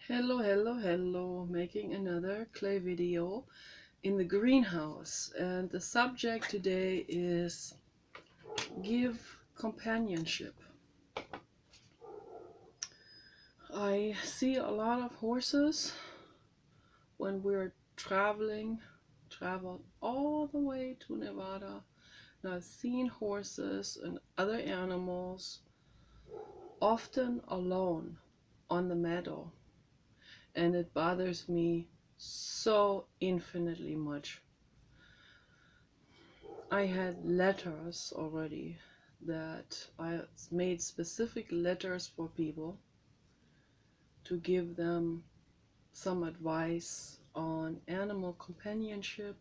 Hello, hello, hello, making another clay video in the greenhouse. And the subject today is give companionship. I see a lot of horses when we're traveled all the way to Nevada. And I've seen horses and other animals often alone on the meadow. And it bothers me so infinitely much. I had letters already that I made specific letters for people to give them some advice on animal companionship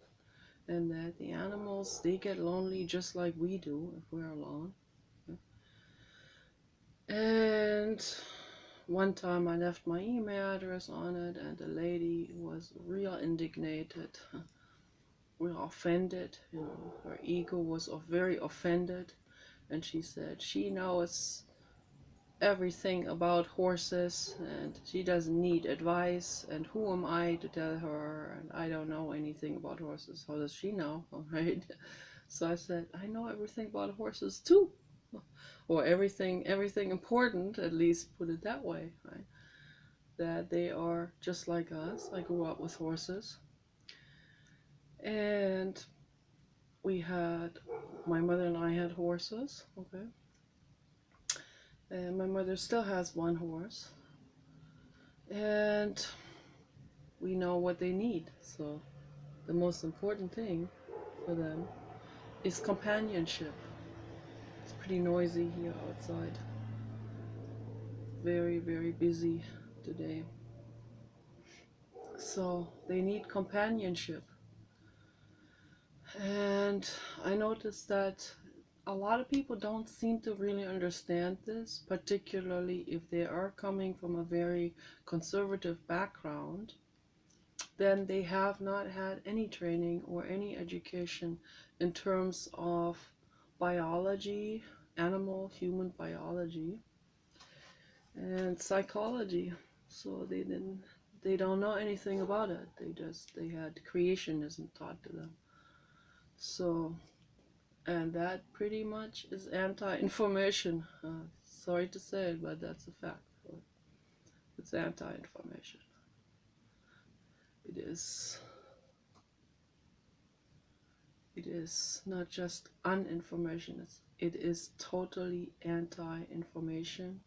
and that the animals, they get lonely just like we do if we're alone. And one time I left my email address on it and the lady was real indignated, real offended, her ego was very offended. And she said she knows everything about horses and she doesn't need advice, and who am I to tell her, and I don't know anything about horses. How does she know? All right. So I said, I know everything about horses too, or everything important, at least put it that way, right? That they are just like us. I grew up with horses, and my mother and I had horses, okay. And my mother still has one horse. And we know what they need. So the most important thing for them is companionship. It's pretty noisy here outside. Very, very busy today. So they need companionship. And I noticed that a lot of people don't seem to really understand this, particularly if they are coming from a very conservative background. Then they have not had any training or any education in terms of biology, animal, human biology, and psychology. So they don't know anything about it. They had creationism taught to them. So, and that pretty much is anti-information. Sorry to say it, but that's a fact. It's anti-information. It is It is not just uninformation, it is totally anti-information.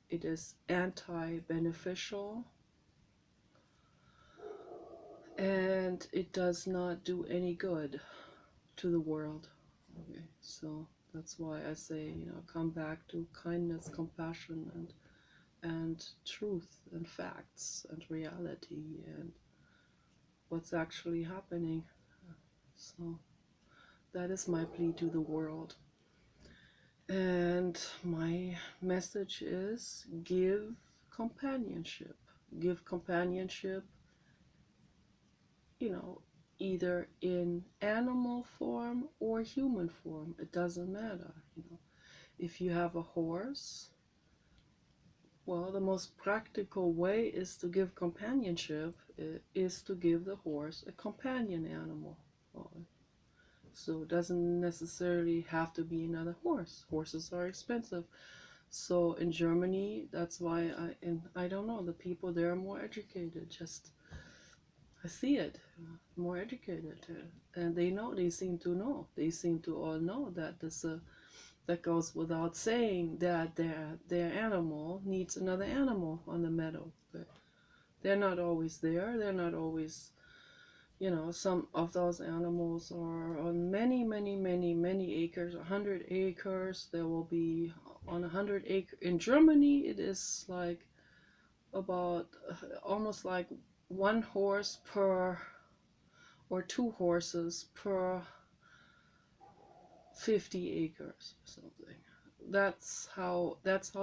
It is anti-beneficial, and it does not do any good to the world. Okay, so that's why I say, come back to kindness, compassion, and truth, and facts, and reality, and what's actually happening. So that is my plea to the world. And my message is give companionship. Give companionship, either in animal form or human form. It doesn't matter. If you have a horse, well, the most practical way is to give companionship is to give the horse a companion animal. So it doesn't necessarily have to be another horse. Horses are expensive. So in Germany, that's why I don't know, the people there are more educated. Just I see it, more educated, and they seem to know. They seem to all know that that goes without saying that their animal needs another animal on the meadow. But they're not always there. They're not always. Some of those animals are on many, many, many, many acres, 100 acres. There will be on 100 acre. In Germany, it is like about almost like one horse per, or two horses per 50 acres or something. That's how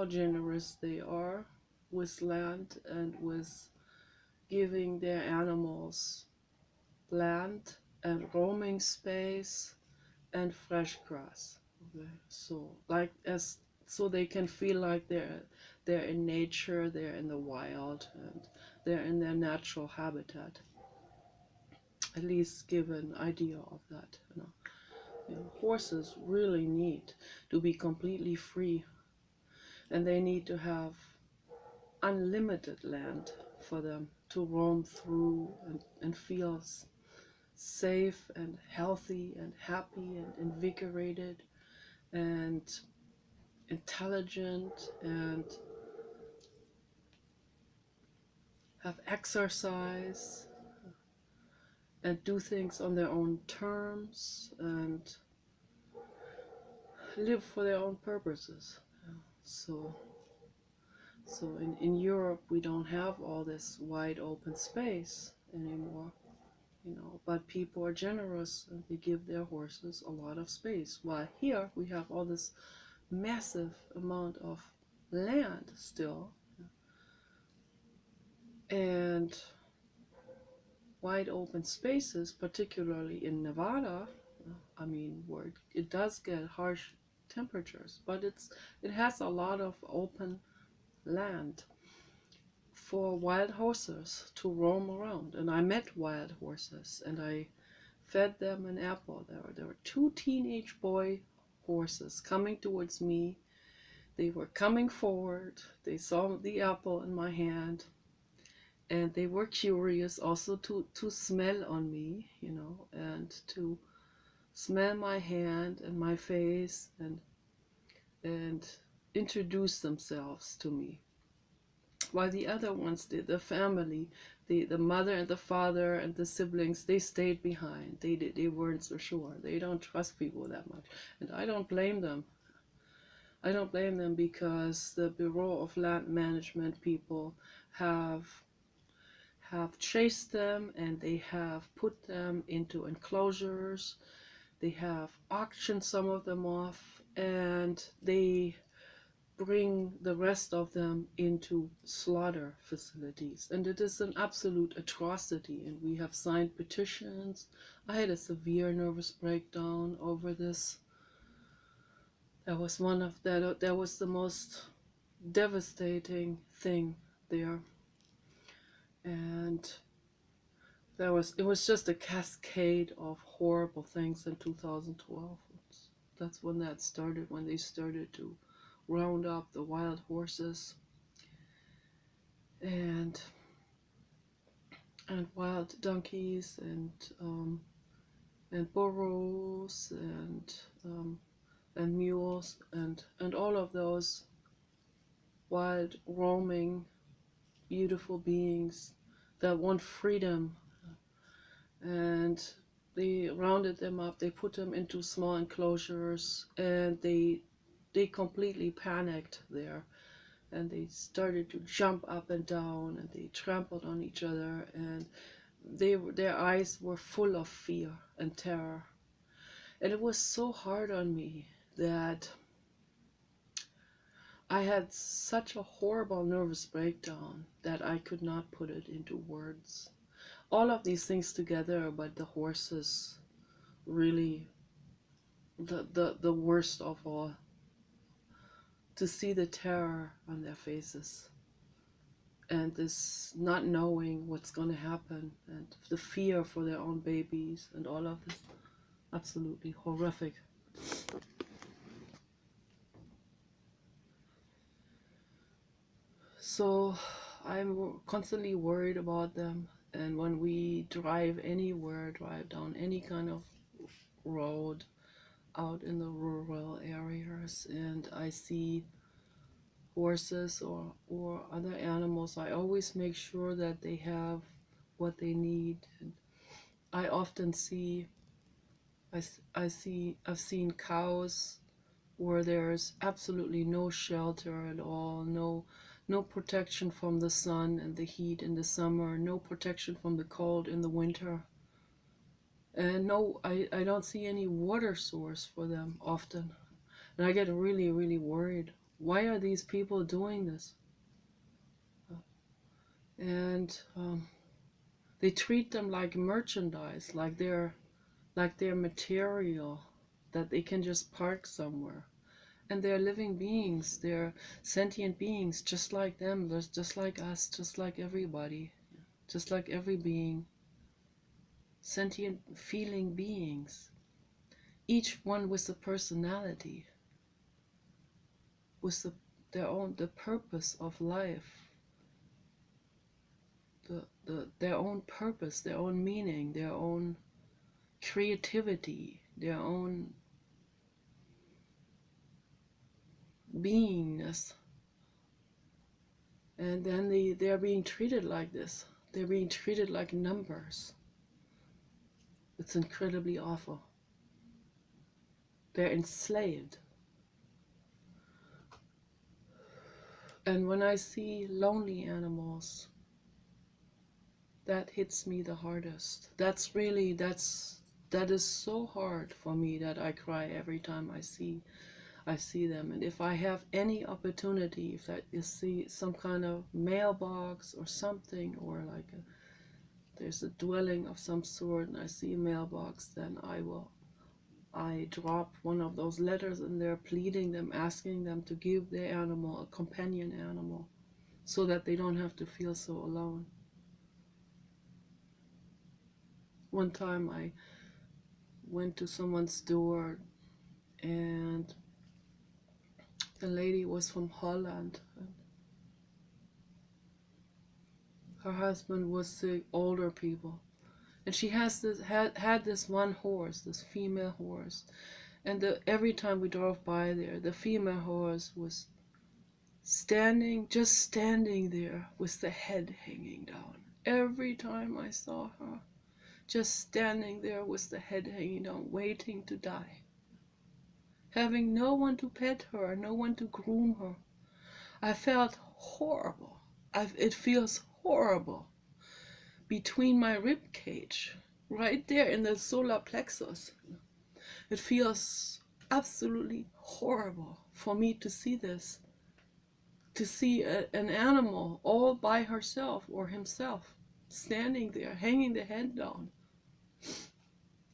generous they are with land and with giving their animals land and roaming space and fresh grass. Okay, so they can feel like they're in nature, they're in the wild, and they're in their natural habitat. At least give an idea of that. Horses really need to be completely free, and they need to have unlimited land for them to roam through and feel safe and healthy and happy and invigorated and intelligent and have exercise and do things on their own terms and live for their own purposes. So in Europe we don't have all this wide open space anymore, but people are generous and they give their horses a lot of space. While here we have all this massive amount of land still, and wide open spaces, particularly in Nevada, where it does get harsh temperatures, but it has a lot of open land for wild horses to roam around. And I met wild horses and I fed them an apple. There were two teenage boy horses coming towards me. They were coming forward. They saw the apple in my hand, and they were curious also to smell on me, and to smell my hand and my face and introduce themselves to me. While the other ones did, the family, the mother and the father and the siblings, they stayed behind. They weren't so sure. They don't trust people that much. And I don't blame them. I don't blame them, because the Bureau of Land Management people have chased them, and they have put them into enclosures. They have auctioned some of them off, and they bring the rest of them into slaughter facilities. And it is an absolute atrocity, and we have signed petitions. I had a severe nervous breakdown over this. That was the most devastating thing there. And it was just a cascade of horrible things in 2012. That's when that started, when they started to round up the wild horses and wild donkeys and burros and mules and all of those wild roaming beautiful beings that want freedom. And they rounded them up, they put them into small enclosures, and they completely panicked there, and they started to jump up and down, and they trampled on each other, and their eyes were full of fear and terror. And it was so hard on me that I had such a horrible nervous breakdown that I could not put it into words. All of these things together, but the horses really the worst of all. To see the terror on their faces and this not knowing what's going to happen and the fear for their own babies and all of this, absolutely horrific. So I'm constantly worried about them, and when we drive anywhere, drive down any kind of road out in the rural areas, and I see horses or other animals, I always make sure that they have what they need. And I often I've seen cows where there's absolutely no shelter at all, no protection from the sun and the heat in the summer, no protection from the cold in the winter. And I don't see any water source for them often. And I get really, really worried. Why are these people doing this? And they treat them like merchandise, like they're material that they can just park somewhere. And they're living beings, they're sentient beings, just like them, just like us, just like everybody, just like every being. Sentient, feeling beings, each one with a personality, with the purpose of life, their own purpose, their own meaning, their own creativity, their own beingness. And then they're being treated like this. They're being treated like numbers. It's incredibly awful. They're enslaved. And when I see lonely animals, that hits me the hardest. That is so hard for me that I cry every time I see them. And if I have any opportunity, if that is see some kind of mailbox or something, or like there's a dwelling of some sort and I see a mailbox, then I drop one of those letters in there, pleading them, asking them to give their animal a companion animal so that they don't have to feel so alone. One time I went to someone's door and the lady was from Holland. Her husband was sick, older people. And she had this one horse, this female horse. And every time we drove by there, the female horse was just standing there with the head hanging down. Every time I saw her, just standing there with the head hanging down, waiting to die. Having no one to pet her, no one to groom her. I felt horrible. It feels horrible. Between my rib cage, right there in the solar plexus. It feels absolutely horrible for me to see this. To see an animal all by herself or himself, standing there, hanging the head down.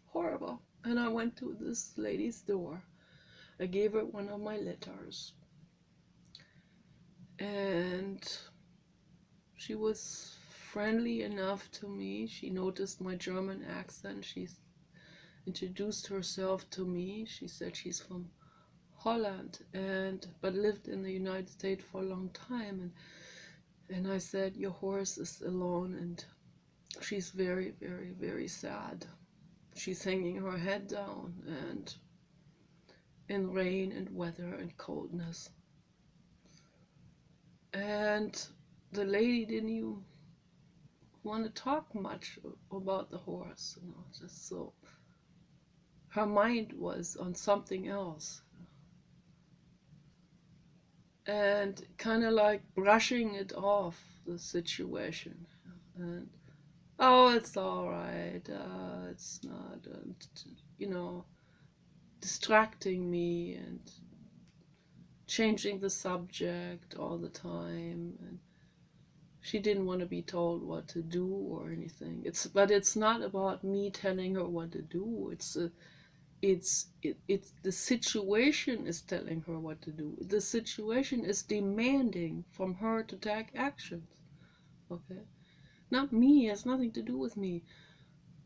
Horrible. And I went to this lady's door. I gave her one of my letters. And she was friendly enough to me. She noticed my German accent. She introduced herself to me. She said she's from Holland but lived in the United States for a long time. And I said, your horse is alone and she's very, very, very sad. She's hanging her head down and in rain and weather and coldness. And the lady didn't even want to talk much about the horse, just so. Her mind was on something else. And kind of like brushing it off, the situation. And, oh, it's all right, it's not, distracting me and changing the subject all the time. And she didn't want to be told what to do or anything. But it's not about me telling her what to do. It's the situation is telling her what to do. The situation is demanding from her to take actions. Okay? Not me, it has nothing to do with me.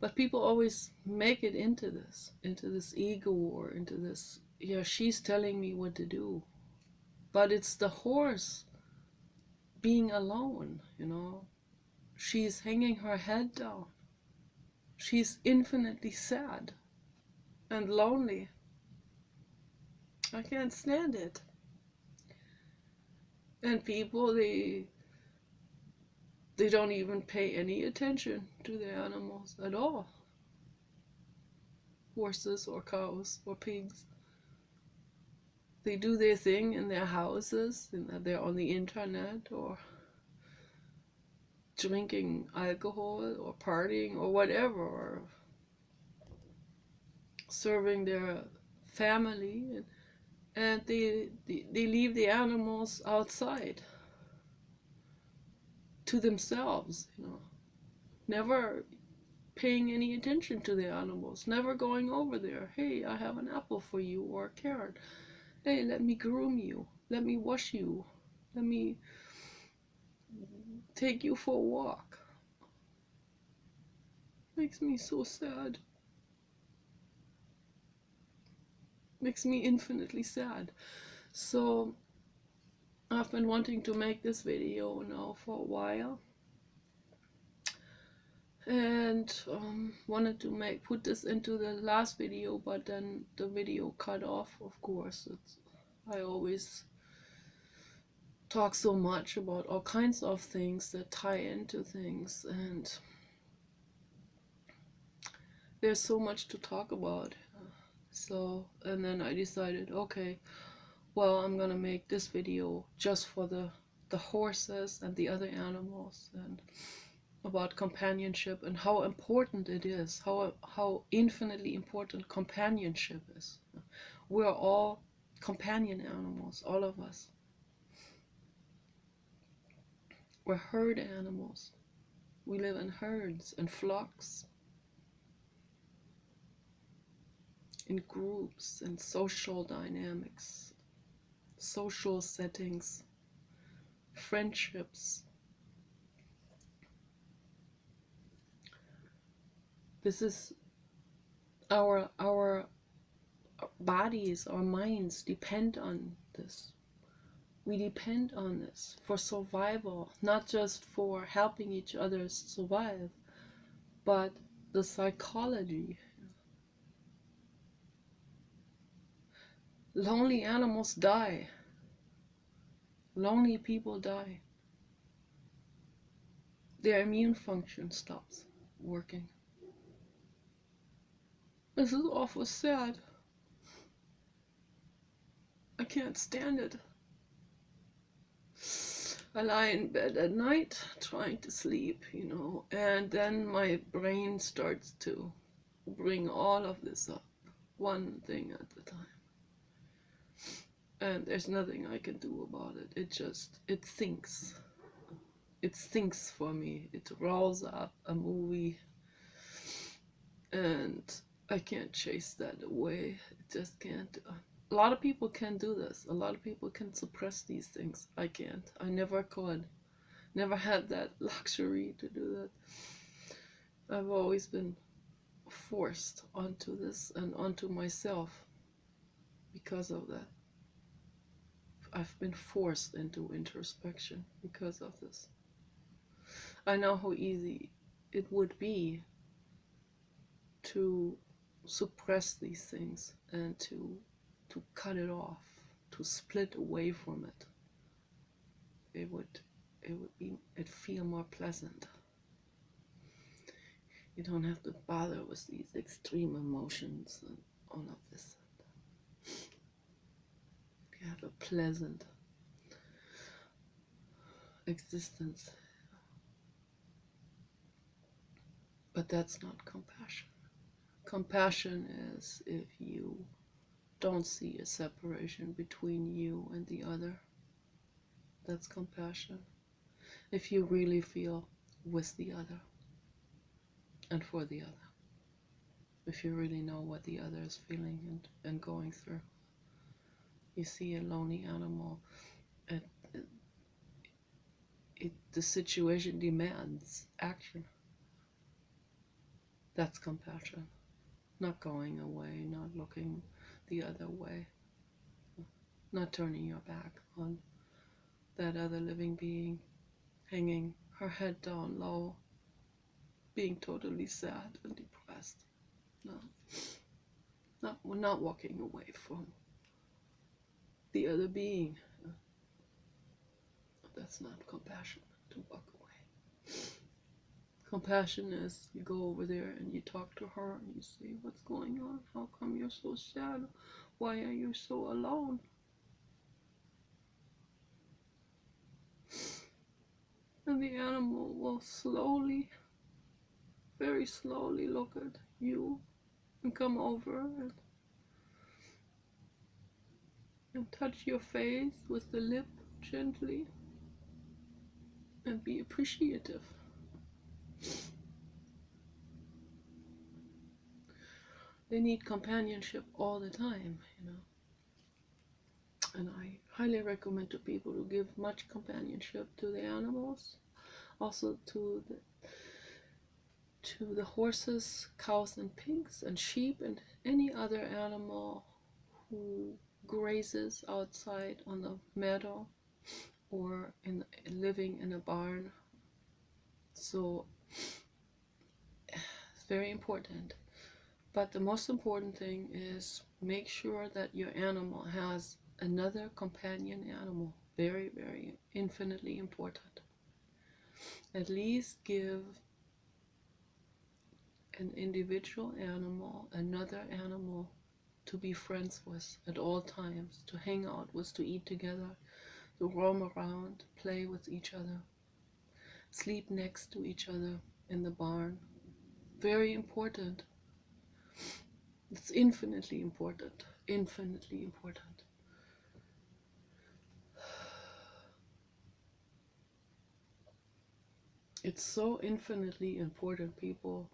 But people always make it into this ego or into this, yeah, she's telling me what to do. But it's the horse being alone, She's hanging her head down. She's infinitely sad and lonely. I can't stand it. And people, they don't even pay any attention to their animals at all. Horses or cows or pigs. They do their thing in their houses, and they're on the internet or drinking alcohol or partying or whatever, or serving their family, and they leave the animals outside to themselves, never paying any attention to the animals, never going over there, hey, I have an apple for you or a carrot. Hey, let me groom you. Let me wash you. Let me take you for a walk. Makes me so sad. Makes me infinitely sad. So I've been wanting to make this video now for a while, and wanted to put this into the last video, but then the video cut off. Of course, I always talk so much about all kinds of things that tie into things, and there's so much to talk about. So, and then I decided, okay, well, I'm gonna make this video just for the horses and the other animals, and about companionship and how important it is, how infinitely important companionship is. We're all companion animals, all of us. We're herd animals. We live in herds and flocks, in groups and social dynamics, social settings, friendships. This is our bodies, our minds depend on this. We depend on this for survival, not just for helping each other survive, but the psychology. Lonely animals die. Lonely people die. Their immune function stops working. This is awful sad. I can't stand it. I lie in bed at night trying to sleep, and then my brain starts to bring all of this up, one thing at a time. And there's nothing I can do about it. It thinks. It thinks for me. It rolls up a movie, and I can't chase that away. It just can't. A lot of people can do this. A lot of people can suppress these things. I can't. I never could. Never had that luxury to do that. I've always been forced onto this and onto myself because of that. I've been forced into introspection because of this. I know how easy it would be to suppress these things and to cut it off, to split away from it. It'd feel more pleasant. You don't have to bother with these extreme emotions and all of this. You have a pleasant existence. But that's not compassion. Compassion is if you don't see a separation between you and the other. That's compassion. If you really feel with the other and for the other. If you really know what the other is feeling and going through. You see a lonely animal, the situation demands action. That's compassion. Not going away, not looking the other way, not turning your back on that other living being, hanging her head down low, being totally sad and depressed. No, we're not walking away from the other being. That's not compassion, to walk away. Compassion is you go over there and you talk to her and you say, what's going on? How come you're so sad? Why are you so alone? And the animal will slowly, very slowly look at you and come over and touch your face with the lip gently and be appreciative. They need companionship all the time, And I highly recommend to people to give much companionship to the animals, also to the horses, cows and pigs and sheep and any other animal who grazes outside on the meadow or living in a barn. So it's very important. But the most important thing is make sure that your animal has another companion animal. Very, very infinitely important. At least give an individual animal another animal to be friends with at all times, to hang out with, to eat together, to roam around, play with each other, sleep next to each other in the barn. Very important. It's infinitely important. Infinitely important. It's so infinitely important, people.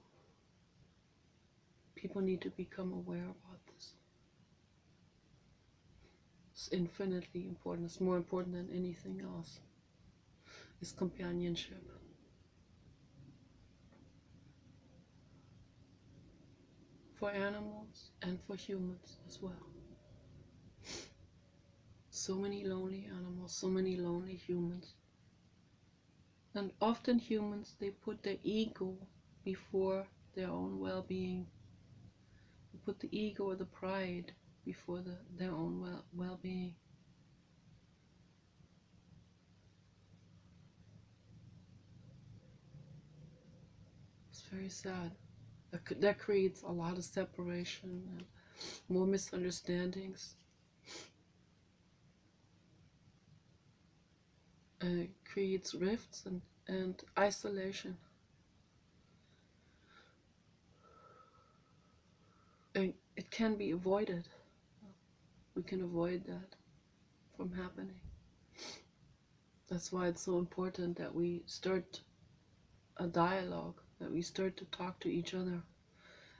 People need to become aware about this. It's infinitely important. It's more important than anything else. It's companionship. For animals and for humans as well. So many lonely animals, so many lonely humans. And often humans, they put their ego before their own well-being. They put the ego or the pride before their own well-being. It's very sad. That creates a lot of separation and more misunderstandings. And it creates rifts and isolation. And it can be avoided. We can avoid that from happening. That's why it's so important that we start a dialogue, that we start to talk to each other,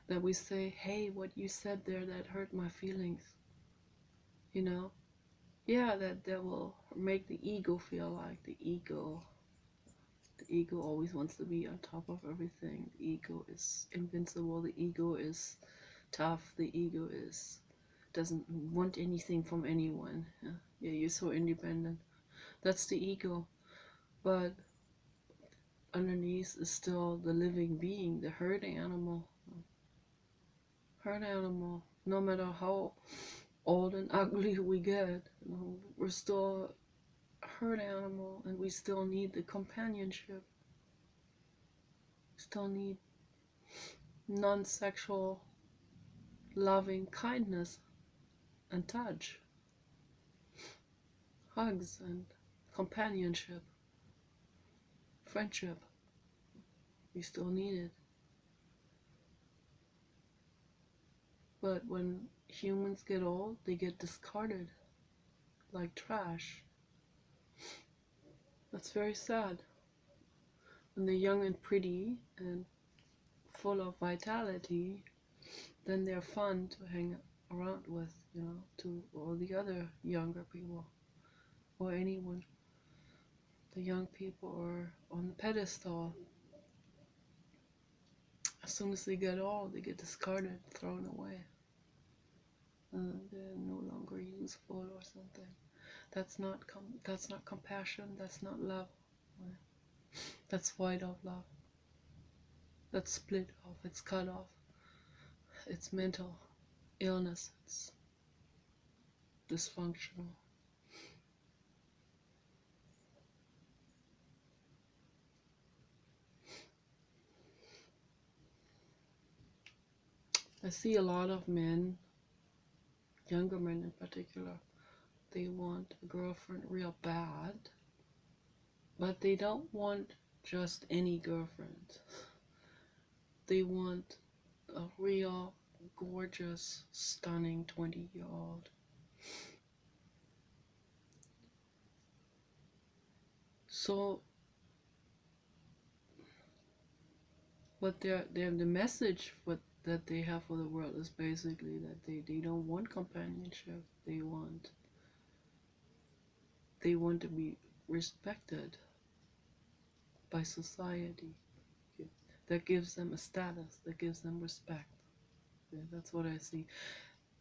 that we say, hey, what you said there, that hurt my feelings. You know? Yeah, that will make the ego feel like the ego always wants to be on top of everything. The ego is invincible. The ego is tough. The ego doesn't want anything from anyone. Yeah, you're so independent. That's the ego. But underneath is still the living being, the herd animal. Herd animal. No matter how old and ugly we get, we're still a herd animal, and we still need the companionship. We still need non-sexual loving kindness and touch, hugs and companionship, friendship. We still need it. But when humans get old, they get discarded like trash. That's very sad. When they're young and pretty and full of vitality, then they're fun to hang around with, to all the other younger people or anyone. The young people are on the pedestal. As soon as they get old, they get discarded, thrown away. They're no longer useful or something. That's not compassion. That's not love. That's void of love. That's split off. It's cut off. It's mental illness. It's dysfunctional. I see a lot of men, younger men in particular, they want a girlfriend real bad, but they don't want just any girlfriend. They want a real, gorgeous, stunning 20-year-old. So what the message that they have for the world is basically that they don't want companionship. They want they want to be respected by society. Okay? That gives them a status, that gives them respect. Okay? That's what I see.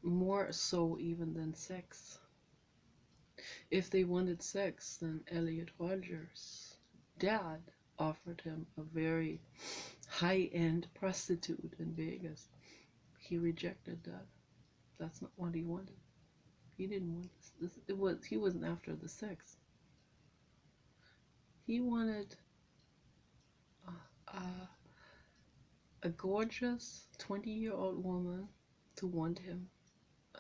More so even than sex. If they wanted sex, then Elliot Rodgers' dad offered him a very high-end prostitute in Vegas. He rejected that. That's not what he wanted. He didn't want this. He wasn't after the sex. He wanted a gorgeous 20-year-old woman to want him,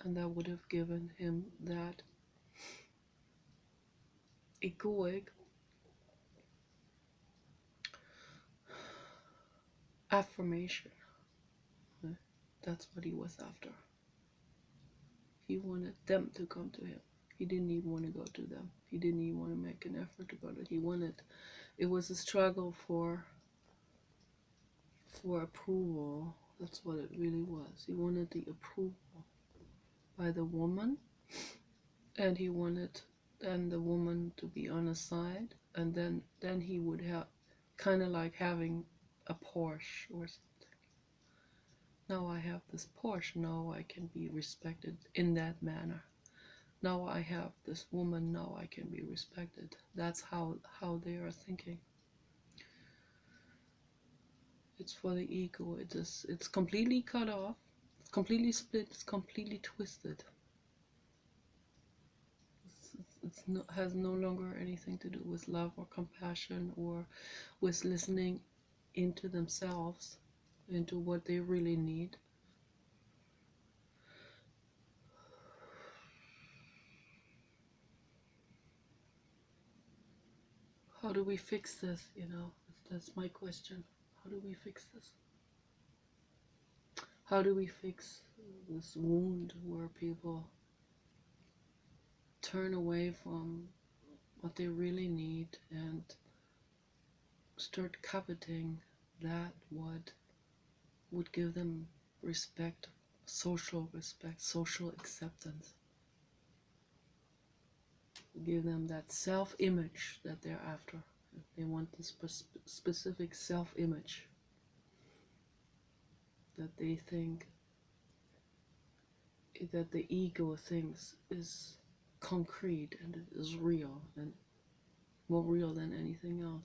and that would have given him that egoic affirmation. That's what he was after. He wanted them to come to him. He didn't even want to go to them. He didn't even want to make an effort to go to. It was a struggle for approval. That's what it really was. He wanted the approval by the woman, and he wanted then the woman to be on his side, and then he would have kind of like having a Porsche or something. Now I have this Porsche, now I can be respected in that manner. Now I have this woman, now I can be respected. That's how they are thinking. It's for the ego. It's completely cut off, it's completely split, it's completely twisted. Has no longer anything to do with love or compassion or with listening into themselves, into what they really need. How do we fix this? That's my question. How do we fix this? How do we fix this wound where people turn away from what they really need and start coveting that what would give them respect, social acceptance, give them that self-image that they're after. They want this specific self-image that they think, that the ego thinks is concrete and it is real and more real than anything else,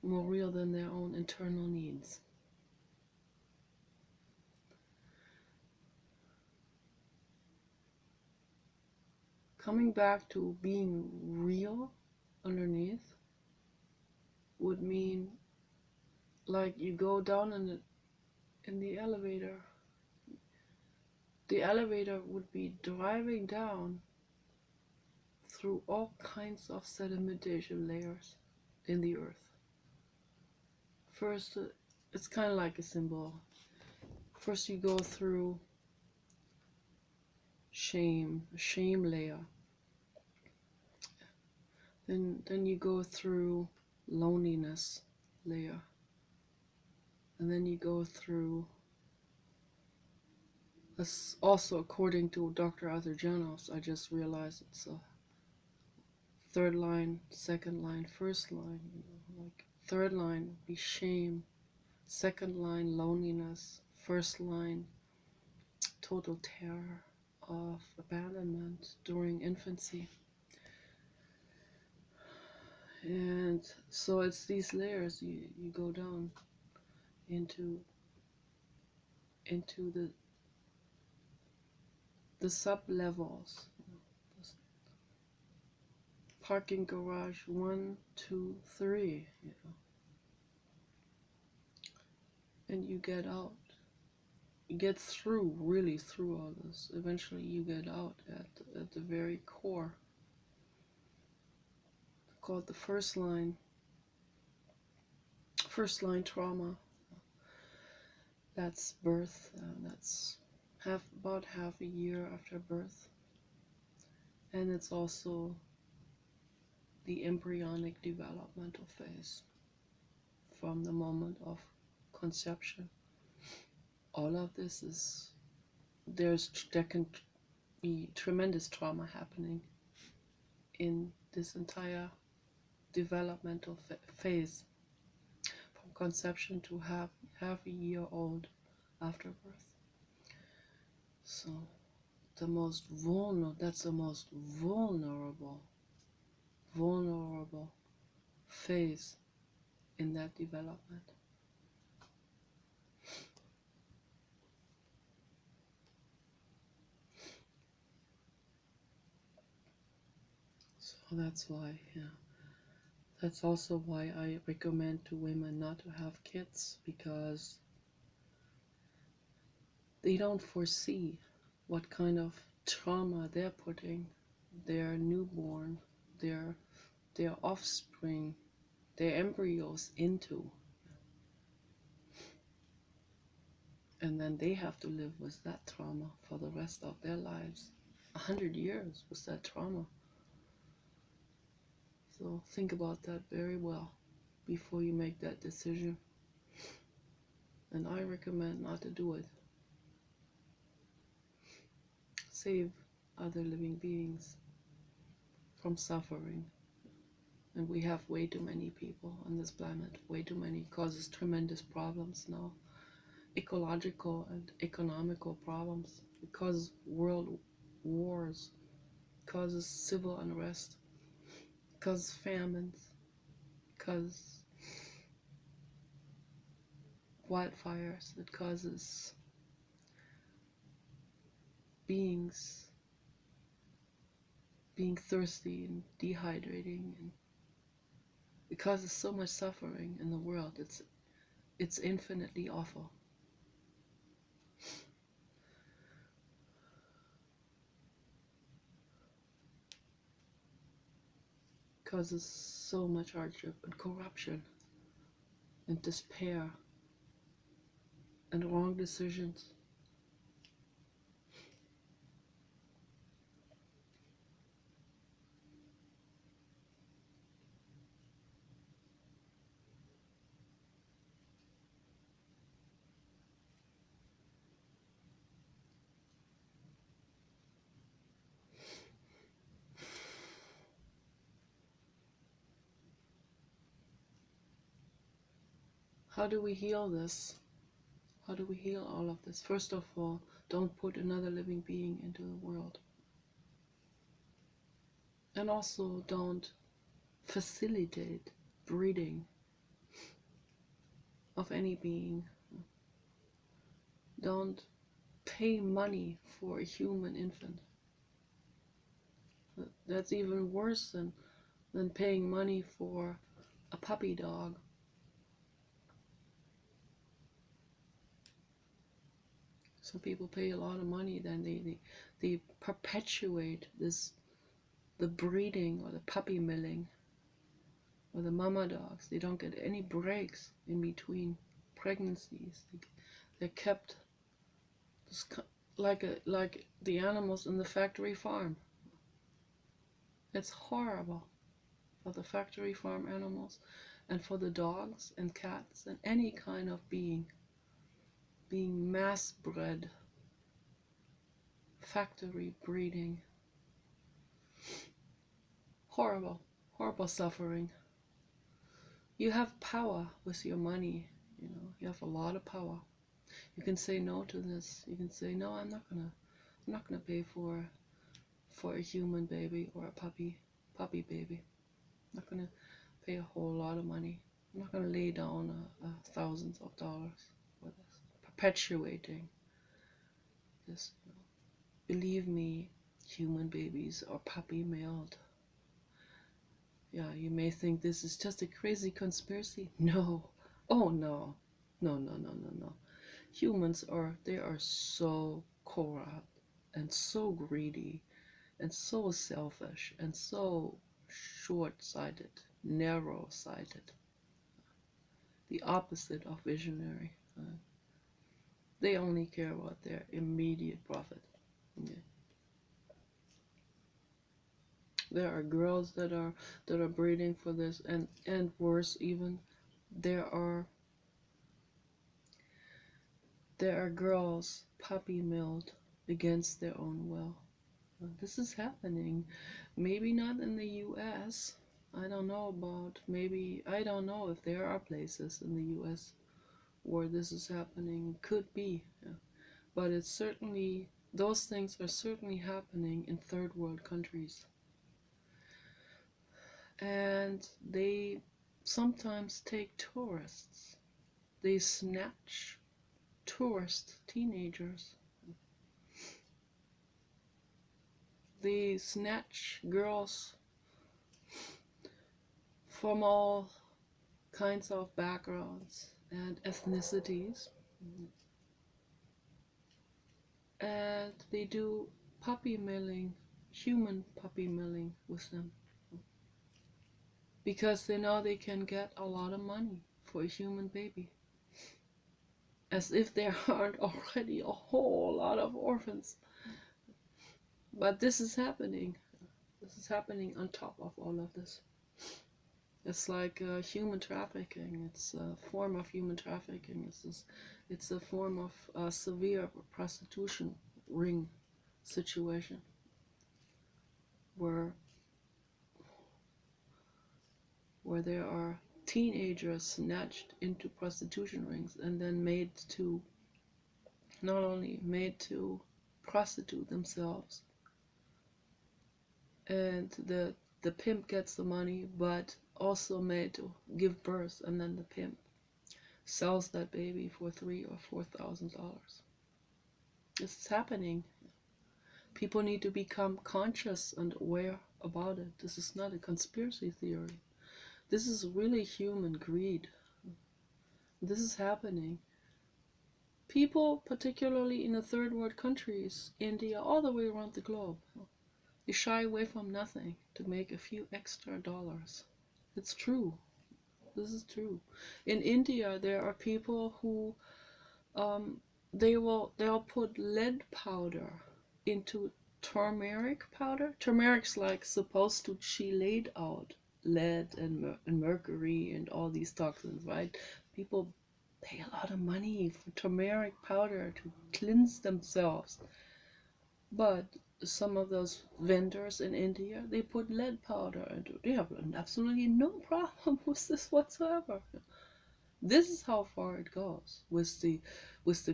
more real than their own internal needs. Coming back to being real underneath would mean, like, you go down in the elevator. The elevator would be driving down through all kinds of sedimentation layers in the earth. First, it's kind of like a symbol. First you go through shame layer. Then you go through loneliness layer. And then you go through, also according to Dr. Arthur Janos, I just realized it's a third line, second line, first line. Like third line would be shame, second line loneliness, first line total terror of abandonment during infancy. And so it's these layers you go down into the sub levels. Parking garage 1, 2, 3, and you get out. You get really through all this. Eventually you get out at the very core, called the first line trauma. That's birth. That's about half a year after birth, and it's also the embryonic developmental phase from the moment of conception. All of this is, there can be tremendous trauma happening in this entire developmental phase, from conception to half a year old after birth. So that's the most vulnerable phase in that development. So that's why, that's also why I recommend to women not to have kids, because they don't foresee what kind of trauma they're putting their newborn, their offspring, their embryos into. And then they have to live with that trauma for the rest of their lives. 100 years with that trauma. So think about that very well before you make that decision. And I recommend not to do it. Save other living beings from suffering. And we have way too many people on this planet. Way too many. Causes tremendous problems now. Ecological and economical problems. It causes world wars. It causes civil unrest. It causes famines. It causes wildfires. It causes beings being thirsty and dehydrating, and it causes so much suffering in the world. It's infinitely awful. It causes so much hardship and corruption and despair and wrong decisions. How do we heal this? How do we heal all of this? First of all, don't put another living being into the world. And also don't facilitate breeding of any being. Don't pay money for a human infant. That's even worse than paying money for a puppy dog. Some people pay a lot of money, then they perpetuate the breeding or the puppy milling or the mama dogs. They don't get any breaks in between pregnancies. They're kept like the animals in the factory farm. It's horrible for the factory farm animals and for the dogs and cats and any kind of being being mass bred, factory breeding. Horrible, horrible suffering. You have power with your money, you have a lot of power. You can say no to this. You can say, no, I'm not gonna pay for a human baby or a puppy baby. I'm not gonna pay a whole lot of money. I'm not gonna lay down thousands of dollars for this. Perpetuating this, Believe me, human babies are puppy milled. Yeah, you may think this is just a crazy conspiracy. No. Oh no. No. Humans are so corrupt and so greedy and so selfish and so short-sighted, narrow-sighted. The opposite of visionary. They only care about their immediate profit. Yeah. There are girls that are breeding for this, and worse even, there are girls puppy milled against their own will. This is happening. Maybe not in the US. I don't know about, maybe, I don't know if there are places in the US where this is happening. Could be. Yeah. But it's certainly, those things are certainly happening in third world countries. And they sometimes take tourists. They snatch tourist teenagers. They snatch girls from all kinds of backgrounds and ethnicities, and they do puppy milling, human puppy milling with them, because they know they can get a lot of money for a human baby. As if there aren't already a whole lot of orphans. But this is happening. This is happening on top of all of this. It's like human trafficking. It's a form of human trafficking. It's a form of severe prostitution ring situation where there are teenagers snatched into prostitution rings and then made to, not only made to prostitute themselves, and the pimp gets the money, but also made to give birth, and then the pimp sells that baby for $3,000 or $4,000. This is happening. People need to become conscious and aware about it. This is not a conspiracy theory. This is really human greed. This is happening. People, particularly in the third world countries, India, all the way around the globe, they shy away from nothing to make a few extra dollars. It's true. This is true. In India, there are people who they'll put lead powder into turmeric powder. Turmeric's like supposed to chelate out lead and mercury and all these toxins, right? People pay a lot of money for turmeric powder to cleanse themselves. But some of those vendors in India, they put lead powder into it. They have absolutely no problem with this whatsoever. This is how far it goes with the